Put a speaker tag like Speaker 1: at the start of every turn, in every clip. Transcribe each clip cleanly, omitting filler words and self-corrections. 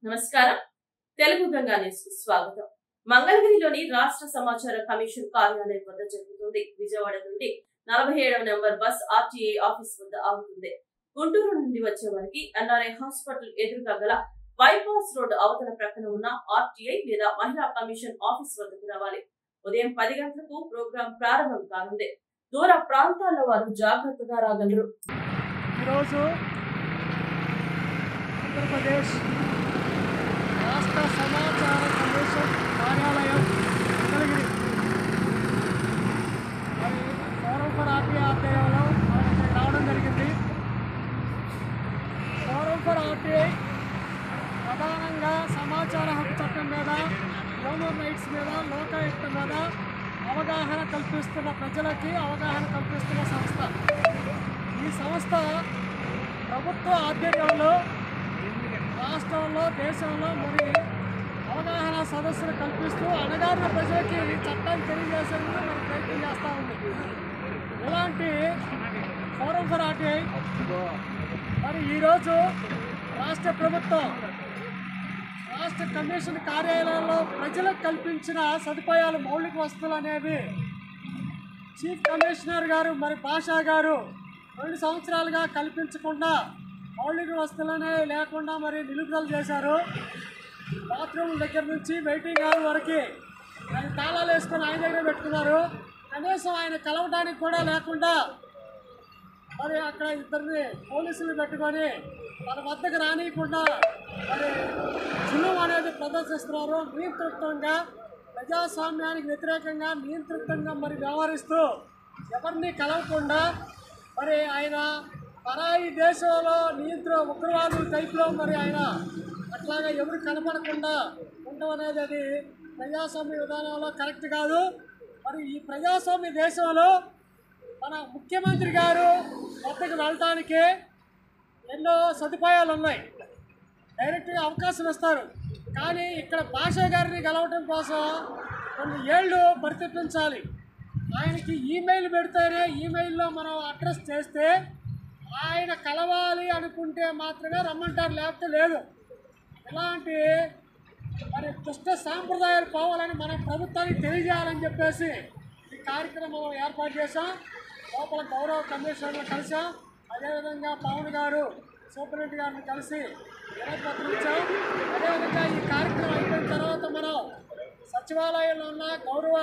Speaker 1: నమస్కారం తెలుగు గంగా న్యూస్ కు స్వాగతం. మంగళగిరిలోని రాష్ట్ర సమాచార కమిషన్ కార్యాలయం వద్ద జరుగుతుంది. విజయవాడ నుండి 47వ నంబర్ బస్ ఆర్టీఐ ఆఫీస్ వద్ద ఆగుతుంది. గుంటూరు నుండి వచ్చే వారికి ఎన్ఆర్ఐ హాస్పిటల్ ఎదురుగా గల బైపాస్ రోడ్ అవతల ప్రక్కన ఉన్న ఆర్టీఐ లేదా మహిళా కమిషన్ ఆఫీస్ వద్దకు రావాలి. ఉదయం 10 గంటలకు ప్రోగ్రాం ప్రారంభం కానుంది. దూర ప్రాంతాల్లో వారు జాగ్రత్తగా రాగలరు.
Speaker 2: ఈరోజు ఆంధ్రప్రదేశ్ రాష్ట్ర సమాచార కమిషన్ కార్యాలయం మంగళగిరి మరి ఫోరం ఫర్ ఆర్టీఐ ఆధ్వర్యంలో మనం ఇక్కడికి రావడం జరిగింది. ఫోరం ఫర్ ఆర్టీఐ ప్రధానంగా సమాచార హక్కు చట్టం మీద, హ్యూమన్ రైట్స్ మీద, లోకాయుక్త మీద అవగాహన కల్పిస్తున్న ప్రజలకి అవగాహన కల్పిస్తున్న సంస్థ. ఈ సంస్థ ప్రభుత్వ ఆధ్వర్యంలో రాష్ట్రంలో, దేశంలో మరి అవగాహన సదస్సులు కల్పిస్తూ అణగారిన ప్రజలకి చట్టాన్ని తెలియజేసేందుకు మరి ప్రయత్నం చేస్తూ ఉంది. ఇలాంటి ఫోరం ఫర్ ఆర్టీఐ మరి ఈరోజు రాష్ట్ర ప్రభుత్వం రాష్ట్ర కమిషన్ కార్యాలయంలో ప్రజలకు కల్పించిన సదుపాయాలు, మౌలిక వసతులు అనేవి చీఫ్ కమిషనర్ గారు మరి భాషా గారు 2 సంవత్సరాలుగా కల్పించకుండా, మౌలిక వసతులనే లేకుండా మరి నిలుపుదల చేశారు. బాత్రూమ్ దగ్గర నుంచి వెయిటింగ్ హాల్ వరకు ఆయన తాళాలు వేసుకొని ఆయన దగ్గర పెట్టుకున్నారు. కనీసం ఆయన కలవడానికి కూడా లేకుండా మరి అక్కడ ఇద్దరిని పోలీసులు పెట్టుకొని మన వద్దకు రానియకుండా మరి జులుం అనేది ప్రదర్శిస్తున్నారు. నియంతృత్వంగా, ప్రజాస్వామ్యానికి వ్యతిరేకంగా నియంతృత్వంగా మరి వ్యవహరిస్తూ ఎవరిని కలవకుండా మరి ఆయన పరాయి దేశంలో ఉగ్రవాదుల టైప్లో మరి ఆయన అట్లాగా ఎవరు కనపడకుండా ఉండడం అనేది అది ప్రజాస్వామ్య విధానంలో కరెక్ట్ కాదు. మరి ఈ ప్రజాస్వామ్య దేశంలో మన ముఖ్యమంత్రి గారు వద్దకు వెళ్ళటానికి ఎన్నో సదుపాయాలు ఉన్నాయి, డైరెక్ట్గా అవకాశం ఇస్తారు. కానీ ఇక్కడ భాషా గారిని గెలవటం కోసం కొన్ని ఏళ్ళు పరితపించాలి. ఆయనకి ఈమెయిల్ పెడితేనే ఈమెయిల్లో మనం అడ్రస్ చేస్తే ఆయన కలవాలి అనుకుంటే మాత్రమే రమ్మంటారు, లేకపోతే లేదు. ఇలాంటి మరి దుష్ట సాంప్రదాయాలు పోవాలని మన ప్రభుత్వానికి తెలియజేయాలని చెప్పేసి ఈ కార్యక్రమం ఏర్పాటు చేశాం. లోపల గౌరవ కమిషనర్లు కలిసాం. అదేవిధంగా పవన్ గారు సూపరింటెండెంట్ గారిని కలిసి వినతిపత్రం ఇచ్చాం. అదేవిధంగా ఈ కార్యక్రమం అయిపోయిన తర్వాత మనం సచివాలయంలో ఉన్న గౌరవ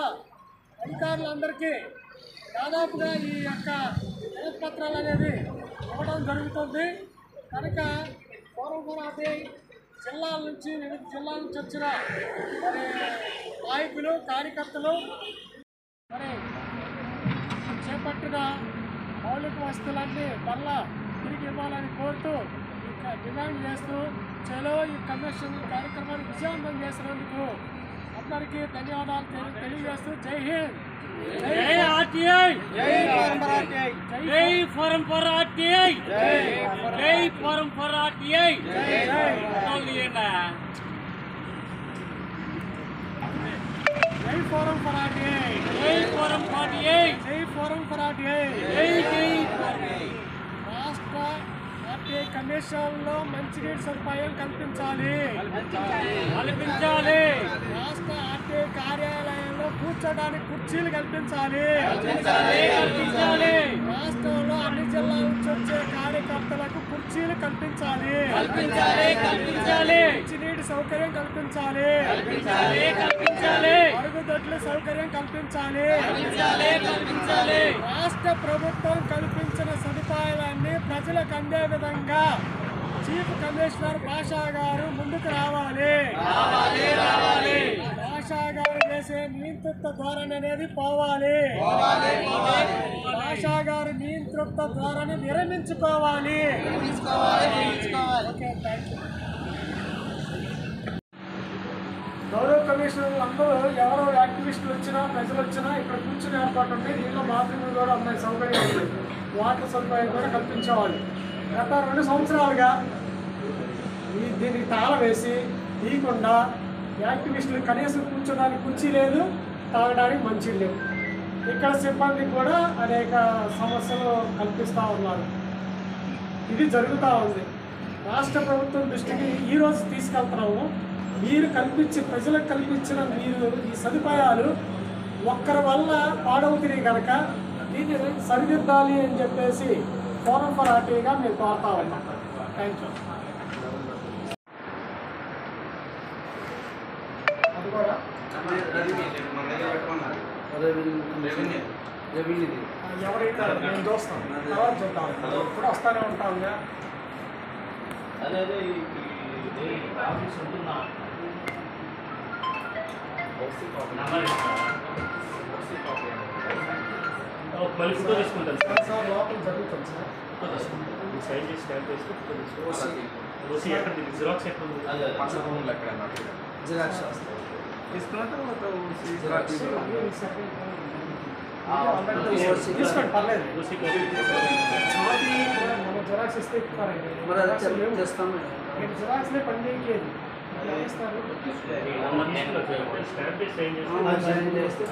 Speaker 2: అధికారులందరికీ దాదాపుగా ఈ యొక్క వినతిపత్రాలు అనేది ఇవ్వడం జరుగుతుంది. కనుక ఫోరం ఫర్ ఆర్టీఐ జిల్లాల నుంచి, వివిధ జిల్లాల నుంచి వచ్చిన మరి నాయకులు, కార్యకర్తలు మరి చేపట్టిన మౌలిక వసతులన్నీ మళ్ళా తిరిగి ఇవ్వాలని కోరుతూ డిమాండ్ చేస్తూ చలో ఈ కమిషన్ కార్యక్రమాన్ని విజయవంతం చేసినందుకు అందరికీ ధన్యవాదాలు తెలియజేస్తూ జై హింద్, జై ఆర్టీఐ, జై ఫోరం ఫర్ ఆర్టీఐ, జై ఫోరం ఫర్ ఆర్టీఐ, జై ఫోరం ఫర్ ఆర్టీఐ, జై ఫోరం ఫర్ ఆర్టీఐ, జై ఫోరం ఫర్ ఆర్టీఐ, జై ఫోరం ఫర్ ఆర్టీఐ, జై జై రాష్ట్ర ఆర్టీఐ కమిషన్లో మంచినీటి సదుపాయం కల్పించాలి. రాష్ట్ర ఆర్టీఐ కార్యాలయంలో కూర్చోడానికి కుర్చీలు కల్పించాలి. రాష్ట్రంలో అన్ని జిల్లాల నుంచి వచ్చే కార్యకర్తలకు కుర్చీలు కల్పించాలి. మంచినీటి సౌకర్యం కల్పించాలి. మరుగుదొడ్ల సౌకర్యం కల్పించాలి. రాష్ట్ర ప్రభుత్వం కల్పించిన సదుపాయాలన్నీ ప్రజలకు అందే విధంగా చీఫ్ కమిషనర్ భాషా గారు ముందుకు రావాలి. భాషా గారు చేసే నియంతృత్వ ధోరణి అనేది పోవాలి. భాషా గారు నియంతృత్వ ధోరణి విరమించుకోవాలి. Okay, thank you. గౌరవ కమిషనర్లు అందరూ ఎవరో యాక్టివిస్టులు వచ్చినా, ప్రజలు వచ్చినా ఇక్కడ కూర్చుని ఏర్పాటు ఉంది. దీనిలో బాత్రూమ్లు కూడా ఉన్నాయి, సౌకర్యం ఉంది, వాటర్ సదుపాయం కూడా కల్పించేవాళ్ళు. గత 2 సంవత్సరాలుగా దీనికి తాళం వేసి తీయకుండా యాక్టివిస్టులు కనీసం కూర్చోడానికి కుర్చీ లేదు, తాగడానికి మంచిది లేదు. ఇక్కడ సిబ్బంది కూడా అనేక సమస్యలు కల్పిస్తూ ఉన్నారు. ఇది జరుగుతూ ఉంది. రాష్ట్ర ప్రభుత్వం దృష్టికి ఈరోజు తీసుకెళ్తున్నాము. మీరు ప్రజలకు కల్పించిన మీరు ఈ సదుపాయాలు ఒక్కరి వల్ల పాడవుతున్నాయి కనుక దీన్ని సరిదిద్దాలి అని చెప్పేసి ఫోరం ఫర్ ఆర్టీగా మేము కోరుతా ఉన్నాం. Thank you. అది కూడా ఎవరైతే మేము చూస్తాం తర్వాత చూద్దాం. ఇప్పుడు వస్తూనే ఉంటాంగా.
Speaker 3: అదే ఆఫీస్ ఉంటుందా మళ్ళీ ఫోటో తీసుకుంటాను
Speaker 2: సార్. లోపల జరుగుతుంది సార్.
Speaker 3: సైన్ చేసి స్కాన్ చేసి ఓసీ ఎక్కడ జిరాక్స్ ఎక్కడ ఉంది?
Speaker 4: జిరాక్స్ తీసుకున్న తర్వాత
Speaker 2: తీసుకోండి, పర్లేదు.
Speaker 3: ఓసీ
Speaker 2: మనం జిరాక్స్ ఇస్తే ఇస్తారండి. జిరాక్స్లే పని చేయలేదు.
Speaker 3: స్కాన్ చేసి సైన్ చేసి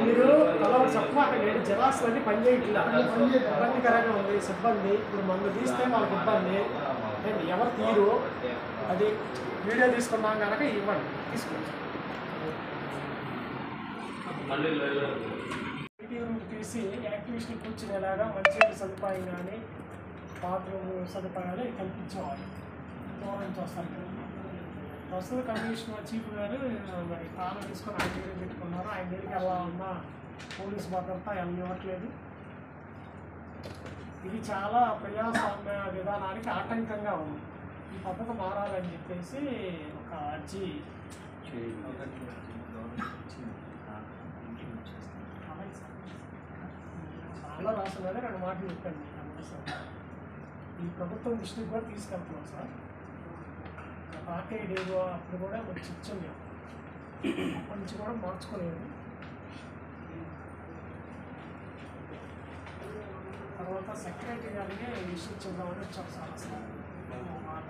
Speaker 2: మీరు అలా చెప్పమాకండి. జిరాక్స్ అన్ని పని చేయట్లా, ఇబ్బందికరంగా ఉంది సిబ్బంది. ఇప్పుడు మనం తీస్తే వాళ్ళకి ఇబ్బంది. ఎవరు తీరు అది వీడియో తీసుకున్నాం కనుక ఇవ్వండి, తీసుకోండి. తీసి యాక్టివిస్టులు కూర్చునేలాగా మంచి సదుపాయం కానీ బాత్రూమ్ సదుపాయాలు కల్పించేవాళ్ళు. దూరం చూస్తారు కదా. ప్రస్తుత కమిషనర్ చీఫ్ గారు మరి తాను తీసుకొని ఆయన దగ్గర పెట్టుకున్నారు. ఆయన దగ్గరికి వెళ్ళాలన్నా పోలీసు భద్రత ఇవ్వట్లేదు. ఇది చాలా ప్రజాస్వామ్య విధానానికి ఆటంకంగా ఉంది. ఈ పద్ధతి మారాలని చెప్పేసి ఒక అర్జీ చాలా రాసున్నది. 2 మాటలు చెప్పండి. ఈ ప్రభుత్వం దృష్టికి కూడా తీసుకెళ్తున్నాం సార్. పార్టీ డేగో అప్పుడు కూడా వచ్చి ఇచ్చింది. అప్పటి నుంచి కూడా మార్చుకోలేదు. తర్వాత సెక్రటరీ గారికి ఇష్యూ ఇచ్చేద్దామని వచ్చాం సార్. అసలు మాట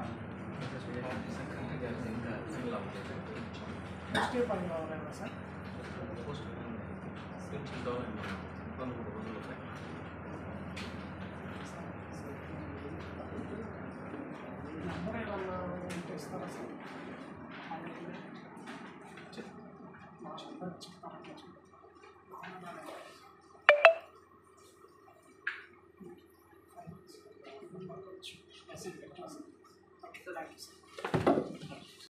Speaker 2: దృష్టి పని కావాలన్నా సార్. నెంబర్ ఏమన్నా ఉంటే ఇస్తారా సార్?